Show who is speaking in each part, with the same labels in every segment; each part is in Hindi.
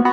Speaker 1: जय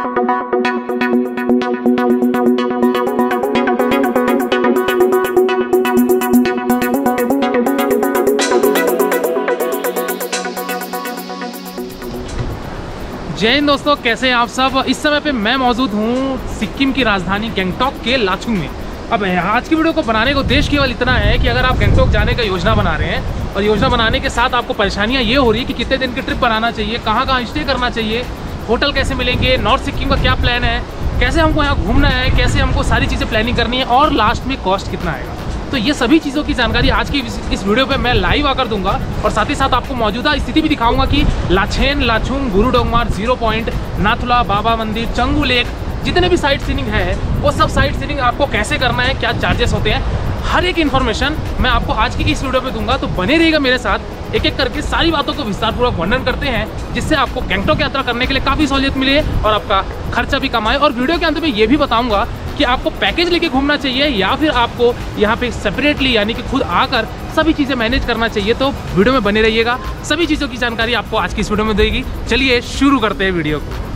Speaker 1: हिंद दोस्तों, कैसे हैं आप सब। इस समय पे मैं मौजूद हूँ सिक्किम की राजधानी गंगटोक के लाचुंग में। अब आज की वीडियो को बनाने का उद्देश्य केवल इतना है कि अगर आप गंगटोक जाने का योजना बना रहे हैं और योजना बनाने के साथ आपको परेशानियाँ ये हो रही है कि कितने दिन की ट्रिप बनाना चाहिए, कहाँ कहाँ स्टे करना चाहिए, होटल कैसे मिलेंगे, नॉर्थ सिक्किम का क्या प्लान है, कैसे हमको यहाँ घूमना है, कैसे हमको सारी चीज़ें प्लानिंग करनी है और लास्ट में कॉस्ट कितना आएगा। तो ये सभी चीज़ों की जानकारी आज की इस वीडियो पे मैं लाइव आकर दूंगा और साथ ही साथ आपको मौजूदा स्थिति भी दिखाऊंगा कि लाचेन, लाचुंग, गुरु डोंगमार, जीरो पॉइंट, नाथुला, बाबा मंदिर, चंगू लेक, जितने भी साइट सीइंग है वो सब साइट सीइंग आपको कैसे करना है, क्या चार्जेस होते हैं, हर एक इन्फॉर्मेशन मैं आपको आज की इस वीडियो में दूंगा। तो बने रहिएगा मेरे साथ, एक एक करके सारी बातों को विस्तारपूर्वक वर्णन करते हैं जिससे आपको गंगटोक यात्रा करने के लिए काफ़ी सहूलियत मिले और आपका खर्चा भी कम आए। और वीडियो के अंत में ये भी बताऊंगा कि आपको पैकेज लेके घूमना चाहिए या फिर आपको यहाँ पे सेपरेटली यानी कि खुद आकर सभी चीज़ें मैनेज करना चाहिए। तो वीडियो में बने रहिएगा, सभी चीज़ों की जानकारी आपको आज की इस वीडियो में देगी। चलिए शुरू करते हैं वीडियो को।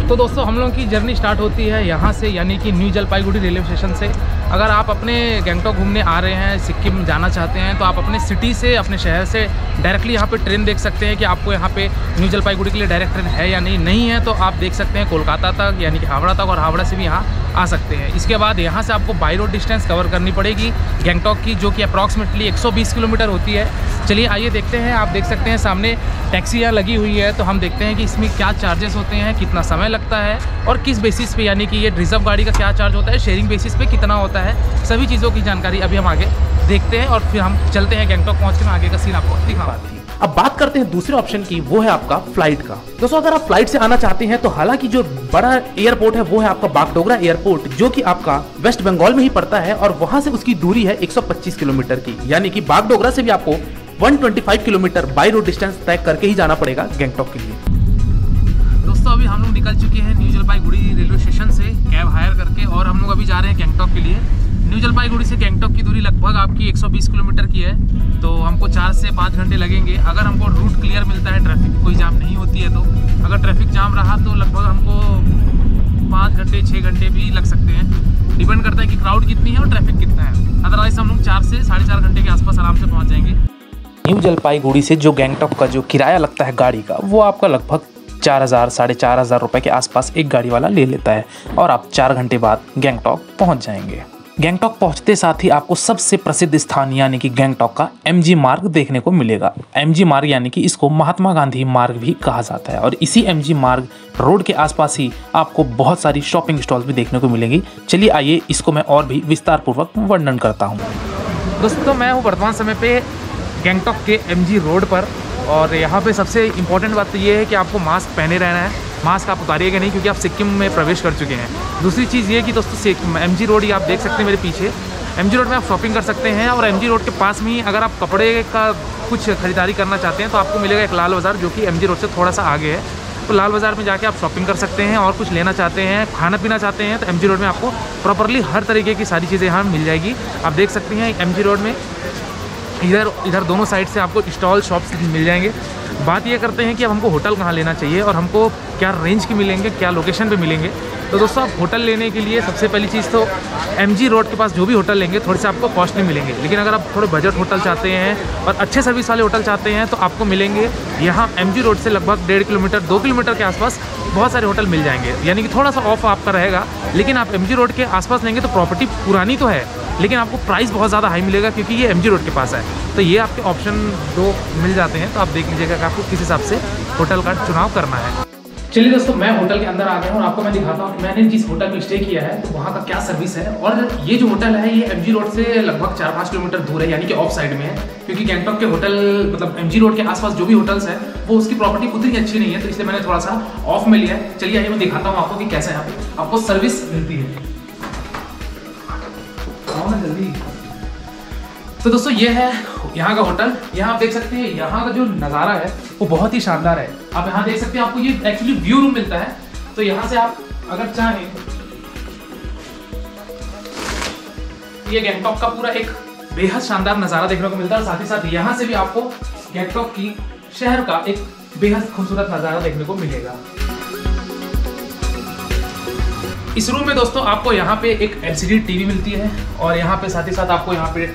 Speaker 1: तो दोस्तों, हम लोगों की जर्नी स्टार्ट होती है यहाँ से, यानी कि न्यू जलपाईगुड़ी रेलवे स्टेशन से। अगर आप अपने गंगटोक घूमने आ रहे हैं, सिक्किम जाना चाहते हैं, तो आप अपने सिटी से, अपने शहर से डायरेक्टली यहाँ पे ट्रेन देख सकते हैं कि आपको यहाँ पे न्यू जलपाईगुड़ी के लिए डायरेक्ट ट्रेन है या नहीं है। तो आप देख सकते हैं कोलकाता तक यानी कि हावड़ा तक, और हावड़ा से भी यहाँ आ सकते हैं। इसके बाद यहाँ से आपको बाई रोड डिस्टेंस कवर करनी पड़ेगी गंगटोक की, जो कि अप्रॉक्सीमेटली 120 किलोमीटर होती है। चलिए आइए देखते हैं। आप देख सकते हैं सामने टैक्सी यहाँ लगी हुई है, तो हम देखते हैं कि इसमें क्या चार्जेस होते हैं, कितना समय लगता है और किस बेसिस पे, यानी कि ये रिजर्व गाड़ी का क्या चार्ज होता है, शेयरिंग बेसिस पे कितना होता है, सभी चीज़ों की जानकारी अभी हम आगे देखते हैं और फिर हम चलते हैं गंगटोक पहुँच के मैं आगे का सीन आपको दिखाती हूँ।
Speaker 2: अब बात करते हैं दूसरे ऑप्शन की, वो है आपका फ्लाइट का। दोस्तों, अगर आप फ्लाइट से आना चाहते हैं तो हालांकि जो बड़ा एयरपोर्ट है वो है आपका बागडोगरा एयरपोर्ट, जो कि आपका वेस्ट बंगाल में ही पड़ता है और वहां से उसकी दूरी है 125 किलोमीटर की। यानी कि बागडोगरा से भी आपको 125 किलोमीटर बाई रोड डिस्टेंस तय करके ही जाना पड़ेगा गंगटोक के लिए।
Speaker 1: दोस्तों, अभी हम लोग निकल चुके हैं न्यू जलपाईगुड़ी रेलवे स्टेशन से कैब हायर करके और हम लोग अभी जा रहे हैं गंगटोक के लिए। न्यू जलपाईगुड़ी से गंगटोक की दूरी लगभग आपकी 120 किलोमीटर की है, तो हमको 4 से 5 घंटे लगेंगे। अगर हमको रूट क्लियर मिलता है, ट्रैफिक कोई जाम नहीं होती है, तो अगर ट्रैफिक जाम रहा तो लगभग हमको 5 घंटे 6 घंटे भी लग सकते हैं। डिपेंड करता है कि क्राउड कितनी है और ट्रैफिक कितना है। अदरवाइज हम लोग 4 से 4.5 घंटे के आसपास आराम से पहुँच जाएंगे।
Speaker 2: न्यू जलपाईगुड़ी से जो गंगटोक का जो किराया लगता है गाड़ी का, वो आपका लगभग 4,000 साढ़े 4,000 रुपये के आसपास एक गाड़ी वाला ले लेता है और आप 4 घंटे बाद गंगटोक पहुंच जाएंगे। गंगटोक पहुंचते साथ ही आपको सबसे प्रसिद्ध स्थान यानी कि गंगटोक का एमजी मार्ग देखने को मिलेगा। एमजी मार्ग यानी कि इसको महात्मा गांधी मार्ग भी कहा जाता है और इसी एमजी मार्ग रोड के आसपास ही आपको बहुत सारी शॉपिंग स्टॉल्स भी देखने को मिलेंगी। चलिए आइए इसको मैं और भी विस्तार पूर्वक वर्णन करता हूँ।
Speaker 1: दोस्तों, मैं हूँ वर्तमान समय पे गंगटोक के एमजी रोड पर और यहाँ पे सबसे इम्पोर्टेंट बात तो ये है कि आपको मास्क पहने रहना है। मास्क आप उतारिएगा नहीं क्योंकि आप सिक्किम में प्रवेश कर चुके हैं। दूसरी चीज़ ये कि दोस्तों, एमजी रोड ये आप देख सकते हैं मेरे पीछे, एमजी रोड में आप शॉपिंग कर सकते हैं और एमजी रोड के पास में ही अगर आप कपड़े का कुछ खरीदारी करना चाहते हैं तो आपको मिलेगा एक लाल बाज़ार, जो कि एमजी रोड से थोड़ा सा आगे है। तो लाल बाज़ार में जाके आप शॉपिंग कर सकते हैं और कुछ लेना चाहते हैं, खाना पीना चाहते हैं, तो एमजी रोड में आपको प्रॉपरली हर तरीके की सारी चीज़ें यहाँ मिल जाएगी। आप देख सकते हैं एमजी रोड में इधर दोनों साइड से आपको स्टॉल शॉप्स मिल जाएंगे। बात ये करते हैं कि अब हमको होटल कहाँ लेना चाहिए और हमको क्या रेंज के मिलेंगे, क्या लोकेशन पे मिलेंगे। तो दोस्तों, आप होटल लेने के लिए सबसे पहली चीज़ तो एमजी रोड के पास जो भी होटल लेंगे थोड़े से आपको कॉस्टली मिलेंगे, लेकिन अगर आप थोड़े बजट होटल चाहते हैं और अच्छे सर्विस वाले होटल चाहते हैं तो आपको मिलेंगे यहाँ एमजी रोड से लगभग 1.5 किलोमीटर 2 किलोमीटर के आसपास बहुत सारे होटल मिल जाएंगे। यानी कि थोड़ा सा ऑफ आपका रहेगा, लेकिन आप एमजी रोड के आसपास लेंगे तो प्रॉपर्टी पुरानी तो है लेकिन आपको प्राइस बहुत ज़्यादा हाई मिलेगा क्योंकि ये एमजी रोड के पास है। तो ये आपके ऑप्शन 2 मिल जाते हैं, तो आप देख लीजिएगा कि आपको किस हिसाब से होटल का चुनाव करना है। चलिए दोस्तों, मैं होटल के अंदर आ गया हूँ और आपको मैं दिखाता हूँ कि मैंने जिस होटल में स्टे किया है तो वहाँ का क्या सर्विस है। और ये जो होटल है ये एमजी रोड से लगभग 4-5 किलोमीटर दूर है, यानी कि ऑफ साइड में है, क्योंकि गंगटोक के होटल मतलब एमजी रोड के आसपास जो भी होटल्स है वो उसकी प्रॉपर्टी उतनी अच्छी नहीं है, तो इसलिए मैंने थोड़ा सा ऑफ में लिया है। चलिए आइए मैं दिखाता हूँ आपको कि कैसे यहाँ पे आपको सर्विस मिलती है। आओ ना जल्दी। तो दोस्तों, ये है यहाँ का होटल। यहाँ आप देख सकते हैं यहाँ का जो नज़ारा है वो बहुत ही शानदार है। आप यहाँ देख सकते हैं, आपको ये एक्चुअली व्यू रूम मिलता है। तो यहाँ से आप अगर चाहें ये गंगटोक का पूरा एक बेहद शानदार नज़ारा देखने को मिलता है और साथ ही साथ यहाँ से भी आपको गंगटोक की शहर का एक बेहद खूबसूरत नज़ारा देखने को मिलेगा। इस रूम में दोस्तों आपको यहाँ पे एक LCD टीवी मिलती है और यहाँ पे साथ ही साथ आपको यहाँ पे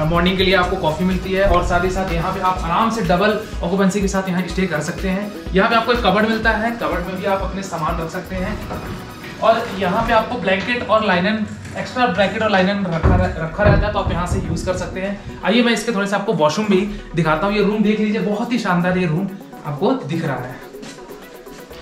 Speaker 1: मॉर्निंग के लिए आपको कॉफ़ी मिलती है और साथ ही साथ यहाँ पे आप आराम से डबल ऑक्यूपेंसी के साथ यहाँ स्टे कर सकते हैं। यहाँ पे आपको एक कबर्ड मिलता है, कबर्ड में भी आप अपने सामान रख सकते हैं और यहाँ पे आपको ब्लैंकेट और लाइनन, एक्स्ट्रा ब्लैंकेट और लाइनन रखा रहता है, तो आप यहाँ से यूज़ कर सकते हैं। आइए मैं इसके थोड़े से आपको वॉशरूम भी दिखाता हूँ। ये रूम देख लीजिए, बहुत ही शानदार ये रूम आपको दिख रहा है।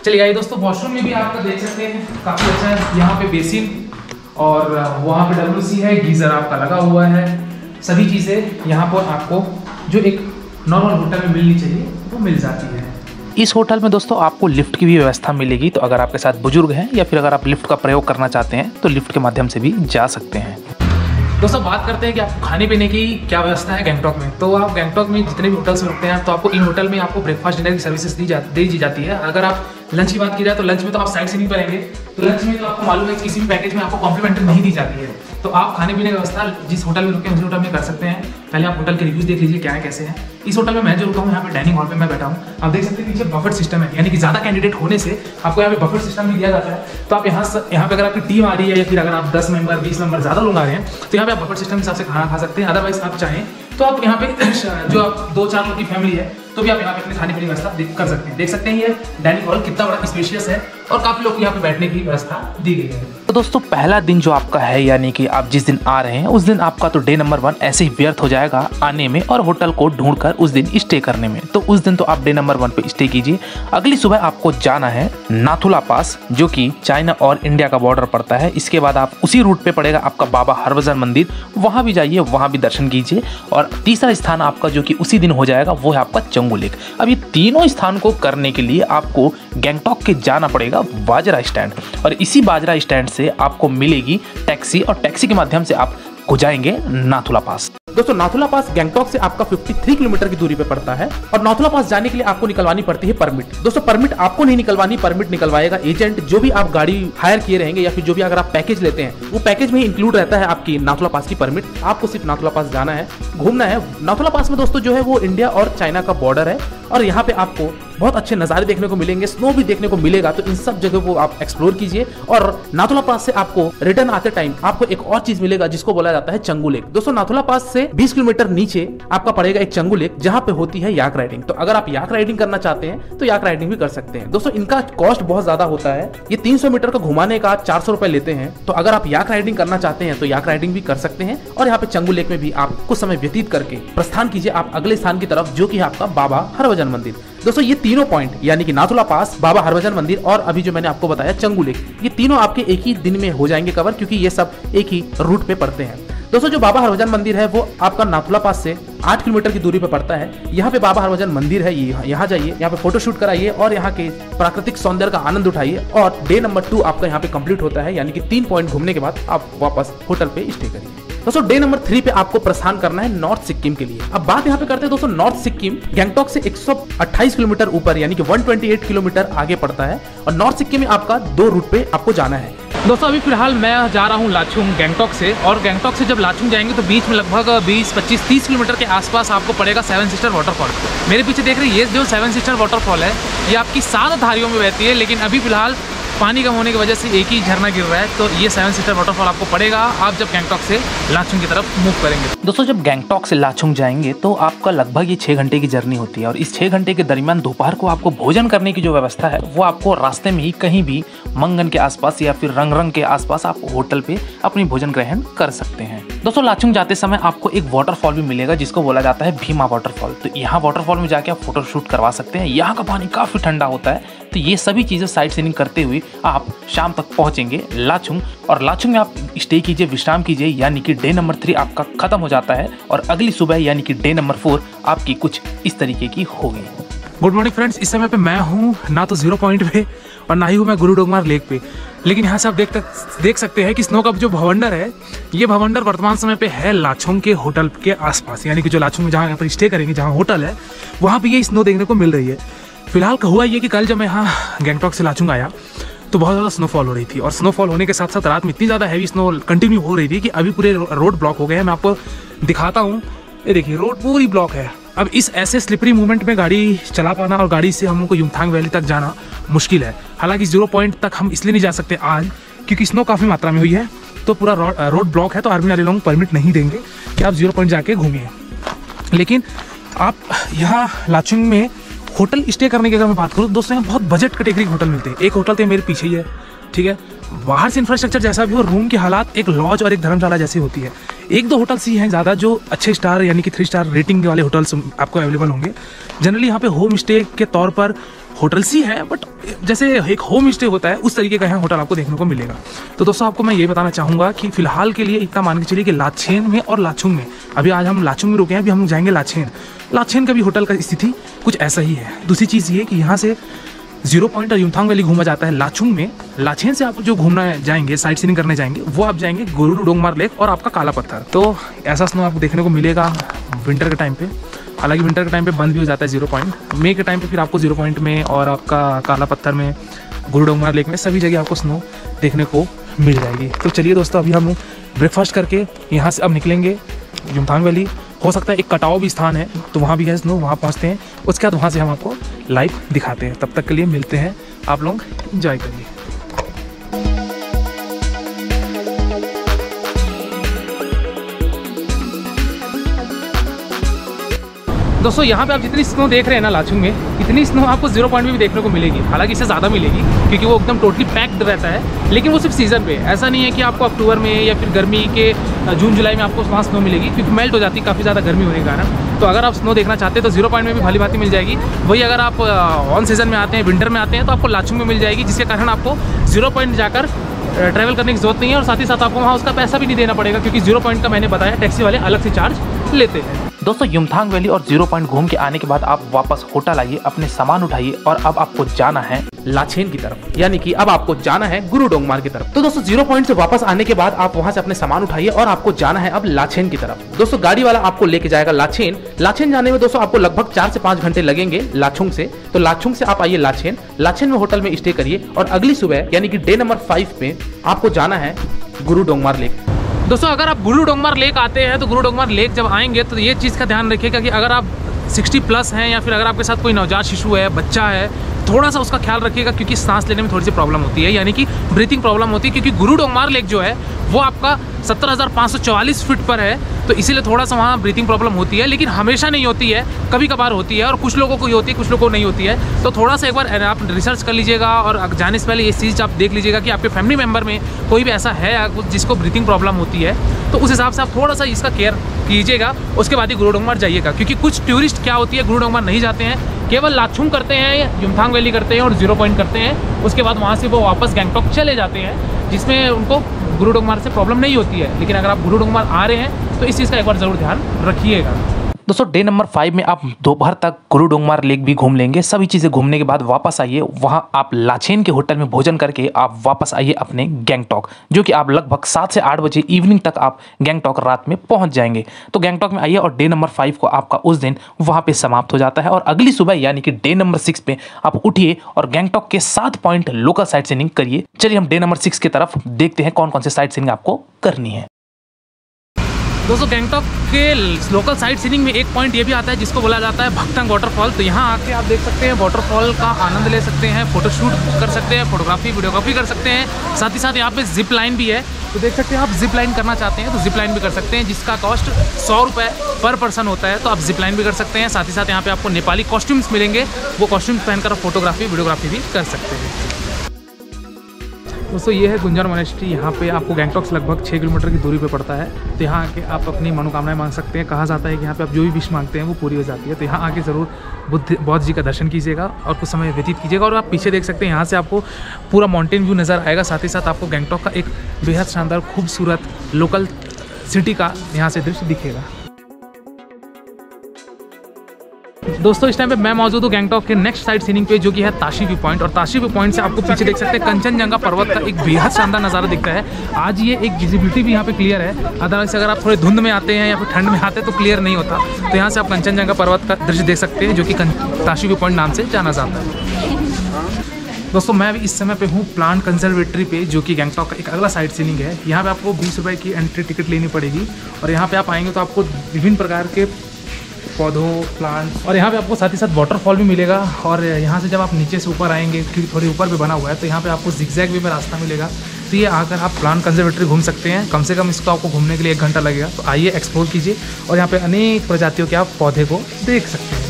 Speaker 1: चलिए आइए दोस्तों, वॉशरूम में भी आपका देख सकते हैं काफ़ी अच्छा है। यहाँ पे बेसिन और वहाँ पे WC है, गीज़र आपका लगा हुआ है। सभी चीज़ें यहाँ पर आपको जो एक नॉर्मल होटल में मिलनी चाहिए वो मिल जाती है।
Speaker 2: इस होटल में दोस्तों आपको लिफ्ट की भी व्यवस्था मिलेगी, तो अगर आपके साथ बुजुर्ग हैं या फिर अगर आप लिफ्ट का प्रयोग करना चाहते हैं तो लिफ्ट के माध्यम से भी जा सकते हैं।
Speaker 1: दोस्तों बात करते हैं कि आप खाने पीने की क्या व्यवस्था है गैंगटॉक में। तो आप गैंगटॉक में जितने भी होटल्स में रुकते हैं तो आपको इन होटल में आपको ब्रेकफास्ट डिनर की सर्विसेज दी जाती है। अगर आप लंच की बात की जाए तो लंच में तो आप साइड सीइंग करेंगे, तो लंच में तो आपको मालूम है किसी भी पैकेज में आपको कॉम्प्लीमेंट्री नहीं दी जाती है। तो आप खाने पीने की व्यवस्था जिस होटल में रुके हैं उसी होटल में कर सकते हैं। पहले आप होटल के रिव्यूज देख लीजिए क्या है कैसे है। इस होटल में मैं जो रुका हूँ यहाँ पे डाइनिंग हॉल पे मैं बैठा हूँ, आप देख सकते हैं नीचे बफेट सिस्टम है, यानी कि ज़्यादा कैंडिडेट होने से आपको यहाँ पे बफेट सिस्टम भी दिया जाता है। तो आप यहाँ पे अगर आपकी टीम आ रही है या फिर अगर आप 10 मेंबर 20 मेंबर ज़्यादा लोग आ रहे हैं तो यहाँ पे आप बफेट सिस्टम के हिसाब से खाना खा सकते हैं। अदरवाइज आप चाहें तो आप यहाँ पे जो आप 2-4 लोग की फैमिली है तो भी आप यहाँ पे अपने खाने पीने की व्यवस्था कर सकते हैं। देख सकते हैं ये डाइनिंग हॉल कितना बड़ा स्पेशियस है और काफ़ी लोग यहाँ पे बैठने की व्यवस्था दी गई है।
Speaker 2: तो दोस्तों पहला दिन जो आपका है, यानी कि आप जिस दिन आ रहे हैं उस दिन आपका तो डे नंबर 1 ऐसे ही व्यर्थ हो जाएगा आने में और होटल को ढूंढकर उस दिन स्टे करने में। तो उस दिन तो आप डे नंबर 1 पे स्टे कीजिए। अगली सुबह आपको जाना है नाथुला पास, जो कि चाइना और इंडिया का बॉर्डर पड़ता है। इसके बाद आप उसी रूट पे पड़ेगा आपका बाबा हरभजन मंदिर, वहाँ भी जाइए, वहाँ भी दर्शन कीजिए। और तीसरा स्थान आपका जो कि उसी दिन हो जाएगा वो है आपका चंगू लेक। अब ये तीनों स्थान को करने के लिए आपको गैंगटॉक के जाना पड़ेगा बाजरा स्टैंड, और इसी बाजरा स्टैंड से आपको मिलेगी टैक्सी और टैक्सी के माध्यम से आप को जाएंगे नाथुला पास।
Speaker 3: दोस्तों नाथुला पास गैंगटॉक से आपका 53 किलोमीटर की दूरी पे पड़ता है और नाथुला पास जाने के लिए आपको निकलवानी पड़ती है परमिट। दोस्तों परमिट आपको नहीं निकलवानी, परमिट निकलवाएगा एजेंट। जो भी आप गाड़ी हायर किए रहेंगे या फिर जो भी अगर आप पैकेज लेते हैं वो पैकेज में ही इंक्लूड रहता है आपकी नाथुला पास की परमिट। आपको सिर्फ नाथुला पास जाना है, घूमना है। नाथुला पास में दोस्तों जो है वो इंडिया और चाइना का बॉर्डर है और यहाँ पे आपको बहुत अच्छे नज़ारे देखने को मिलेंगे, स्नो भी देखने को मिलेगा। तो इन सब जगह को आप एक्सप्लोर कीजिए। और नाथुला पास से आपको रिटर्न आते टाइम आपको एक और चीज मिलेगा जिसको बोला जाता है चंगू लेक। दोस्तों नाथुला पास से 20 किलोमीटर नीचे आपका पड़ेगा एक चंगू लेक, जहां पे होती है याक राइडिंग। तो अगर आप याक राइडिंग करना चाहते हैं तो याक राइडिंग भी कर सकते हैं। दोस्तों इनका कॉस्ट बहुत ज्यादा होता है, ये 300 मीटर का घुमाने का 400 रुपए लेते हैं। तो अगर आप याक राइडिंग करना चाहते हैं तो याक राइडिंग भी कर सकते हैं और यहाँ पे चंगू लेक में भी आप कुछ समय व्यतीत करके प्रस्थान कीजिए आप अगले स्थान की तरफ, जो कि है आपका बाबा हरभजन मंदिर। दोस्तों ये तीनों पॉइंट यानी कि नाथुला पास, बाबा हरभजन मंदिर और अभी जो मैंने आपको बताया चंगू लेक, ये तीनों आपके एक ही दिन में हो जाएंगे कवर, क्योंकि ये सब एक ही रूट पे पड़ते हैं। दोस्तों जो बाबा हरभजन मंदिर है वो आपका नाथुला पास से 8 किलोमीटर की दूरी पे पड़ता है। यहाँ पे बाबा हरभजन मंदिर है, यहाँ जाइए, यहाँ पे फोटोशूट कराइए और यहाँ के प्राकृतिक सौंदर्य का आनंद उठाइए। और डे नंबर 2 आपका यहाँ पे कंप्लीट होता है, यानी कि 3 पॉइंट घूमने के बाद आप वापस होटल पे स्टे करिए। दोस्तों डे नंबर 3 पे आपको प्रस्थान करना है नॉर्थ सिक्किम के लिए। अब बात यहाँ पे करते हैं दोस्तों नॉर्थ सिक्किम गैंगटॉक से 128 किलोमीटर ऊपर यानी कि 128 किलोमीटर आगे पड़ता है और नॉर्थ सिक्किम में आपका 2 रूट पे आपको जाना है।
Speaker 1: दोस्तों अभी फिलहाल मैं जा रहा हूँ लाचुंग गैंगटॉक से, और गैंगटॉक से जब लाचुंग जाएंगे तो बीच में लगभग 20, 25, 30 किलोमीटर के आसपास आपको पड़ेगा 7 सिस्टर वाटरफॉल। मेरे पीछे देख रहे हैं ये जो 7 सिस्टर वाटरफॉल है ये आपकी 7 धारियों में बहती है, लेकिन अभी फिलहाल पानी कम होने की वजह से एक ही झरना गिर रहा है। तो ये 7 सिस्टर वाटरफॉल आपको पड़ेगा आप जब गैंगटॉक से लाचुंग की तरफ मूव करेंगे।
Speaker 2: दोस्तों जब गैंगटॉक से लाचुंग जाएंगे तो आपका लगभग ये 6 घंटे की जर्नी होती है और इस 6 घंटे के दरमियान दोपहर को आपको भोजन करने की जो व्यवस्था है वो आपको रास्ते में ही कहीं भी मंगन के आसपास या फिर रंग के आसपास आप होटल पे अपनी भोजन ग्रहण कर सकते हैं। दोस्तों लाचुंग जाते समय आपको एक वाटरफॉल भी मिलेगा जिसको बोला जाता है भीमा वाटरफॉल। तो यहाँ वाटरफॉल में जाके आप फोटो शूट करवा सकते हैं। यहाँ का पानी काफी ठंडा होता है। तो ये सभी चीजें साइट सीइंग करते हुए आप शाम तक पहुंचेंगे लाचुंग, और लाचुंग में आप स्टे कीजिए, विश्राम कीजिए, यानी कि डे नंबर 3 आपका खत्म हो जाता है और अगली सुबह यानी कि डे नंबर 4 आपकी कुछ इस तरीके की होगी।
Speaker 1: गुड मॉर्निंग फ्रेंड्स, इस समय पे मैं हूँ ना तो 0 पॉइंट पे और ना ही हूँ मैं गुरु डोंगमार लेक पे, लेकिन यहाँ से आप देख सकते हैं कि स्नो का जो भवंडर है ये भवंडर वर्तमान समय पे है लाचुंग के होटल के आसपास, यानी कि जो लाचुंग में जहाँ यहाँ पर स्टे करेंगे, जहाँ होटल है वहाँ पे ये स्नो देखने को मिल रही है। फिलहाल हुआ ये कि कल जब मैं यहाँ गैंगटॉक से लाचुंग आया तो बहुत ज़्यादा स्नोफॉल हो रही थी, और स्नोफॉल होने के साथ साथ रात में इतनी ज़्यादा हैवी स्नो कंटिन्यू हो रही थी कि अभी पूरे रोड ब्लॉक हो गए हैं। मैं आपको दिखाता हूँ, ये देखिए रोड पूरी ब्लॉक है, अब इस ऐसे स्लिपरी मूवमेंट में गाड़ी चला पाना और गाड़ी से हम लोग को युमथांग वैली तक जाना मुश्किल है। हालांकि 0 पॉइंट तक हम इसलिए नहीं जा सकते आज क्योंकि स्नो काफ़ी मात्रा में हुई है, तो पूरा रोड ब्लॉक है, तो आर्मी वाले लोग परमिट नहीं देंगे कि आप 0 पॉइंट जाके घूमिए। लेकिन आप यहाँ लाचुंग में होटल स्टे करने की अगर मैं बात करूँ दोस्तों, यहाँ बहुत बजट कैटेगरी के होटल मिलते हैं। एक होटल तो मेरे पीछे ही है, ठीक है। बाहर से इंफ्रास्ट्रक्चर जैसा भी हो, रूम की हालात एक लॉज और एक धर्मशाला जैसी होती है। 1-2 होटल्स ही हैं ज़्यादा जो अच्छे स्टार यानी कि 3 स्टार रेटिंग वाले होटल्स आपको अवेलेबल होंगे। जनरली यहाँ पे होम स्टे के तौर पर होटल्स ही हैं, बट जैसे एक होम स्टे होता है उस तरीके का यहाँ होटल आपको देखने को मिलेगा। तो दोस्तों आपको मैं ये बताना चाहूँगा कि फिलहाल के लिए इतना मान के चलिए कि लाचेन में और लाचुंग में, अभी आज हम लाचुंग में रुके हैं, अभी हम जाएंगे लाचेन का भी होटल का स्थिति कुछ ऐसा ही है। दूसरी चीज़ ये कि यहाँ से 0 पॉइंट और युमथांग वैली घूमा जाता है लाचुंग में। लाचेन से आप जो घूमना जाएंगे, साइट सीइंग करने जाएंगे, वो आप जाएंगे गुरु डोंगमार लेक और आपका काला पत्थर। तो ऐसा स्नो आपको देखने को मिलेगा विंटर के टाइम पे। हालांकि विंटर के टाइम पे बंद भी हो जाता है 0 पॉइंट। मई के टाइम पे फिर आपको 0 पॉइंट में और आपका काला पत्थर में, गुरु डोंगमार लेक में, सभी जगह आपको स्नो देखने को मिल जाएगी। तो चलिए दोस्तों, अभी हम ब्रेकफास्ट करके यहाँ से अब निकलेंगे युमथांग वैली। हो सकता है एक कटाव भी स्थान है तो वहाँ भी है स्नो, वहाँ पहुँचते हैं, उसके बाद वहाँ से हम आपको लाइव दिखाते हैं। तब तक के लिए मिलते हैं, आप लोग एंजॉय करिए। दोस्तों यहाँ पे आप जितनी स्नो देख रहे हैं ना लाचुंग में, इतनी स्नो आपको 0 पॉइंट में भी देखने को मिलेगी। हालांकि इससे ज़्यादा मिलेगी क्योंकि वो एकदम टोटली पैक्ड रहता है, लेकिन वो सिर्फ सीज़न पे। ऐसा नहीं है कि आपको अक्टूबर में या फिर गर्मी के जून जुलाई में आपको वहाँ स्नो मिलेगी, क्योंकि मेल्ट हो जाती है काफ़ी ज़्यादा गर्मी होने के कारण। तो अगर आप स्नो देखना चाहते हैं तो 0 पॉइंट में भी भली भांति मिल जाएगी। वही अगर आप ऑन सीज़न में आते हैं, विंटर में आते हैं, तो आपको लाचुंग में मिल जाएगी, जिसके कारण आपको 0 पॉइंट जाकर ट्रैवल करने की जरूरत नहीं है। और साथ ही साथ आपको वहाँ उसका पैसा भी नहीं देना पड़ेगा, क्योंकि 0 पॉइंट का मैंने बताया टैक्सी वाले अलग से चार्ज लेते हैं।
Speaker 2: दोस्तों युमथांग वैली और 0 पॉइंट घूम के आने के बाद आप वापस होटल आइए, अपने सामान उठाइए और अब आपको जाना है
Speaker 3: लाचेन की तरफ, यानी कि अब आपको जाना है गुरु डोंगमार की तरफ। तो दोस्तों 0 पॉइंट से वापस आने के बाद आप वहां से अपने सामान उठाइए और आपको जाना है अब लाचेन की तरफ। दोस्तों गाड़ी वाला आपको लेके जाएगा लाचेन। लाचेन जाने में दोस्तों आपको लगभग 4 से 5 घंटे लगेंगे लाचुंग से। तो लाचुंग से आप आइए लाचेन में होटल में स्टे करिए और अगली सुबह यानी कि डे नंबर 5 पे आपको जाना है गुरु डोंगमार लेक।
Speaker 1: दोस्तों अगर आप गुरु डोंगमार लेक आते हैं तो गुरु डोंगमार लेक जब आएंगे तो ये चीज़ का ध्यान रखिएगा कि अगर आप 60+ हैं या फिर अगर आपके साथ कोई नवजात शिशु है, बच्चा है, थोड़ा सा उसका ख्याल रखिएगा, क्योंकि सांस लेने में थोड़ी सी प्रॉब्लम होती है, यानी कि ब्रीथिंग प्रॉब्लम होती है। क्योंकि गुरु डोंगमार लेक जो है वो आपका 17,544 फीट पर है, तो इसीलिए थोड़ा सा वहाँ ब्रीथिंग प्रॉब्लम होती है। लेकिन हमेशा नहीं होती है, कभी कभार होती है, और कुछ लोगों को होती है, कुछ लोगों को नहीं होती है। तो थोड़ा सा एक बार आप रिसर्च कर लीजिएगा और जाने से पहले ये चीज़ आप देख लीजिएगा कि आपके फैमिली मेम्बर में कोई भी ऐसा है जिसको ब्रीथिंग प्रॉब्लम होती है, तो उस हिसाब से आप थोड़ा सा इसका केयर कीजिएगा। उसके बाद ही गुरु डोंगमार जाइएगा, क्योंकि कुछ टूरिस्ट क्या होती है गुरु डोंगमार नहीं जाते हैं, केवल लाचुंग करते हैं, युमथांग वैली करते हैं और 0 पॉइंट करते हैं। उसके बाद वहाँ से वो वापस गैंगटॉक चले जाते हैं, जिसमें उनको गुरु डोंगमार से प्रॉब्लम नहीं होती है। लेकिन अगर आप गुरु डोंगमार आ रहे हैं तो इस चीज़ का एक बार ज़रूर ध्यान रखिएगा।
Speaker 2: दोस्तों डे नंबर 5 में आप दोपहर तक गुरु डोंगमार लेक भी घूम लेंगे। सभी चीज़ें घूमने के बाद वापस आइए, वहाँ आप लाचेन के होटल में भोजन करके आप वापस आइए अपने गैंगटॉक, जो कि आप लगभग 7 से 8 बजे इवनिंग तक आप गैंगटॉक रात में पहुँच जाएंगे। तो गैंगटॉक में आइए और डे नंबर 5 को आपका उस दिन वहाँ पर समाप्त हो जाता है। और अगली सुबह यानी कि डे नंबर 6 पे आप उठिए और गैंगटॉक के 7 पॉइंट लोकल साइट सीइंग करिए। चलिए हम डे नंबर 6 की तरफ देखते हैं कौन कौन से साइट सीइंग आपको करनी है।
Speaker 1: दोस्तों गैंगटॉक के लोकल साइट सीइंग में एक पॉइंट ये भी आता है जिसको बोला जाता है भक्तंग वाटरफॉल। तो यहाँ आके आप देख सकते हैं, वाटरफॉल का आनंद ले सकते हैं, फोटोशूट कर सकते हैं, फोटोग्राफी वीडियोग्राफी कर सकते हैं। साथ ही साथ यहाँ पे जिप लाइन भी है, तो देख सकते हैं आप जिप लाइन करना चाहते हैं तो जिप लाइन भी कर सकते हैं, जिसका कॉस्ट 100 रुपये पर पर्सन होता है। तो आप जिप लाइन भी कर सकते हैं। साथ ही साथ यहाँ पे आपको नेपाली कॉस्ट्यूम्स मिलेंगे, वो कॉस्ट्यूम्स पहनकर फोटोग्राफी वीडियोग्राफी भी कर सकते हैं। दोस्तों ये है गुंजर मोनेस्ट्री। यहाँ पे आपको गैंगटॉक से लगभग 6 किलोमीटर की दूरी पे पड़ता है। तो यहाँ आके आप अपनी मनोकामनाएं मांग सकते हैं। कहा जाता है कि यहाँ पे आप जो भी विश मांगते हैं वो पूरी हो जाती है। तो यहाँ आके ज़रूर बौद्ध जी का दर्शन कीजिएगा और कुछ समय व्यतीत कीजिएगा। और आप पीछे देख सकते हैं, यहाँ से आपको पूरा माउंटेन व्यू नज़र आएगा। साथ ही साथ आपको गैंगटॉक का एक बेहद शानदार खूबसूरत लोकल सिटी का यहाँ से दृश्य दिखेगा। दोस्तों इस टाइम पे मैं मौजूद हूँ गैंगटॉक के नेक्स्ट साइट सीइंग पे, जो कि है ताशी व्यू पॉइंट। और ताशी व्यू पॉइंट से आपको पीछे देख सकते हैं कंचनजंगा पर्वत का एक बेहद शानदार नज़ारा दिखता है। आज ये एक विजिबिलिटी भी यहाँ पे क्लियर है, अदरवाइज अगर आप थोड़े धुंध में आते हैं या फिर ठंड में आते हैं तो क्लियर नहीं होता। तो यहाँ से आप कंचनजंगा पर्वत का दृश्य देख सकते हैं, जो कि ताशी व्यू पॉइंट नाम से जाना जाता है। दोस्तों मैं अभी इस समय पे हूँ प्लांट कंजर्वेटरी पे, जो कि गैंगटॉक का एक अगला साइट सीइंग है। यहाँ पे आपको 20 रुपये की एंट्री टिकट लेनी पड़ेगी और यहाँ पे आप आएंगे तो आपको विभिन्न प्रकार के पौधों, प्लांट्स, और यहाँ पे आपको साथ ही साथ वाटरफॉल भी मिलेगा। और यहाँ से जब आप नीचे से ऊपर आएंगे, क्योंकि थोड़ी ऊपर पे बना हुआ है, तो यहाँ पे आपको जिगजैग वे में रास्ता मिलेगा। तो ये आकर आप प्लांट कंजर्वेटरी घूम सकते हैं। कम से कम इसको आपको घूमने के लिए 1 घंटा लगेगा। तो आइए एक्सप्लोर कीजिए और यहाँ पे अनेक प्रजातियों के आप पौधे को देख सकते हैं।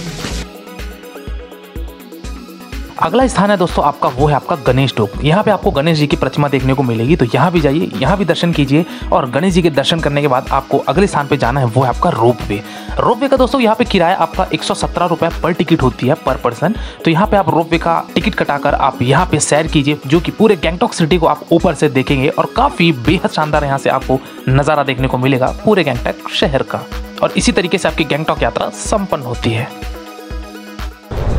Speaker 2: अगला स्थान है दोस्तों आपका, वो है आपका गणेश टोक। यहाँ पे आपको गणेश जी की प्रतिमा देखने को मिलेगी, तो यहाँ भी जाइए, यहाँ भी दर्शन कीजिए। और गणेश जी के दर्शन करने के बाद आपको अगले स्थान पे जाना है, वो है आपका रोपवे। रोपवे का दोस्तों यहाँ पे किराया आपका 117 रुपये पर टिकट होती है पर पर्सन। तो यहाँ पे आप रोपवे का टिकट कटाकर आप यहाँ पे सैर कीजिए, जो कि पूरे गैंगटॉक सिटी को आप ऊपर से देखेंगे और काफ़ी बेहद शानदार यहाँ से आपको नज़ारा देखने को मिलेगा पूरे गैंगटॉक शहर का। और इसी तरीके से आपकी गैंगटॉक यात्रा संपन्न होती है।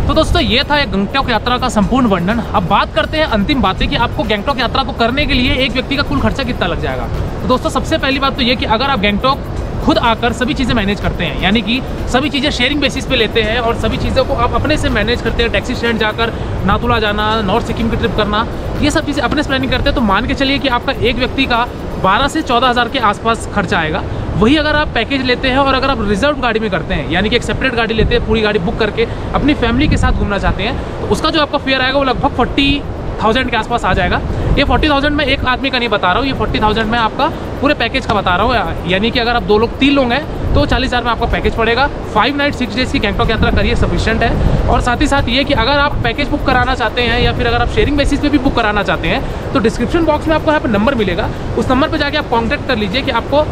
Speaker 1: तो दोस्तों ये था एक गैंगटॉक यात्रा का संपूर्ण वर्णन। अब बात करते हैं अंतिम बातें कि आपको गैंगटॉक यात्रा को करने के लिए एक व्यक्ति का कुल खर्चा कितना लग जाएगा। तो दोस्तों सबसे पहली बात तो ये कि अगर आप गैंगटॉक खुद आकर सभी चीज़ें मैनेज करते हैं, यानी कि सभी चीज़ें शेयरिंग बेसिस पे लेते हैं और सभी चीज़ों को आप अपने से मैनेज करते हैं, टैक्सी स्टैंड जाकर नाथुला जाना, नॉर्थ सिक्किम की ट्रिप करना, ये सब चीज़ें अपने से प्लानिंग करते हैं, तो मान के चलिए कि आपका एक व्यक्ति का 12 से 14 हज़ार के आसपास खर्चा आएगा। वही अगर आप पैकेज लेते हैं और अगर आप रिजर्व गाड़ी में करते हैं, यानी कि एक सेपरेट गाड़ी लेते हैं, पूरी गाड़ी बुक करके अपनी फैमिली के साथ घूमना चाहते हैं, तो उसका जो आपका फेयर आएगा वो लगभग 40,000 के आसपास आ जाएगा। ये 40,000 मैं एक आदमी का नहीं बता रहा हूँ, ये 40,000 मैं आपका पूरे पैकेज का बता रहा हूँ। यानी कि अगर आप 2 लोग 3 लोग हैं तो 40,000 में आपका पैकेज पड़ेगा। 5 नाइट 6 डेज़ की गैंगटॉक यात्रा करिए, सफिशिएंट है। और साथ ही साथ ये कि अगर आप पैकेज बुक कराना चाहते हैं या फिर अगर आप शेयरिंग बेसिस पे भी बुक कराना चाहते हैं, तो डिस्क्रिप्शन बॉक्स में आपको यहाँ पर नंबर मिलेगा, उस नंबर पर जाके आप कॉन्टैक्ट कर लीजिए कि आपको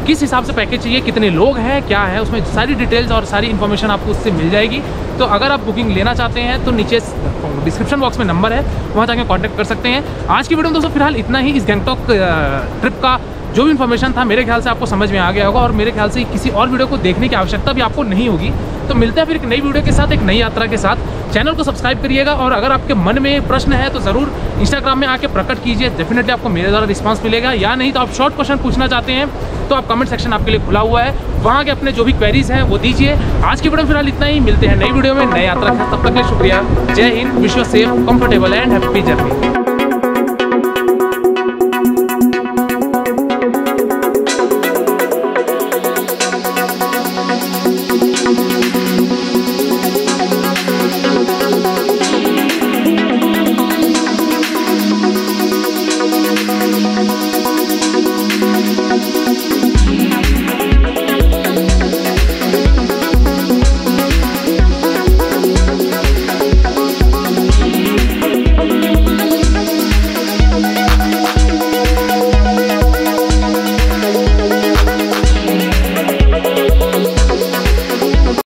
Speaker 1: किस हिसाब से पैकेज चाहिए, कितने लोग हैं, क्या है, उसमें सारी डिटेल्स और सारी इन्फॉर्मेशन आपको उससे मिल जाएगी। तो अगर आप बुकिंग लेना चाहते हैं तो नीचे डिस्क्रिप्शन बॉक्स में नंबर है, वहाँ जाके कांटेक्ट कर सकते हैं। आज की वीडियो में दोस्तों फिलहाल इतना ही। इस गैंगटॉक ट्रिप का जो भी इन्फॉर्मेशन था मेरे ख्याल से आपको समझ में आ गया होगा और मेरे ख्याल से किसी और वीडियो को देखने की आवश्यकता भी आपको नहीं होगी। तो मिलते हैं फिर एक नई वीडियो के साथ, एक नई यात्रा के साथ। चैनल को सब्सक्राइब करिएगा और अगर आपके मन में प्रश्न है तो ज़रूर इंस्टाग्राम में आके प्रकट कीजिए, डेफिनेटली आपको मेरे द्वारा रिस्पांस मिलेगा। या नहीं तो आप शॉर्ट क्वेश्चन पूछना चाहते हैं तो आप कमेंट सेक्शन आपके लिए खुला हुआ है, वहाँ के अपने जो भी क्वेरीज हैं वो दीजिए। आज की वीडियो में फिलहाल इतना ही, मिलते हैं नई वीडियो में नई यात्रा के साथ। तब तक के लिए शुक्रिया। जय Hind, wish you safe, comfortable and happy journey.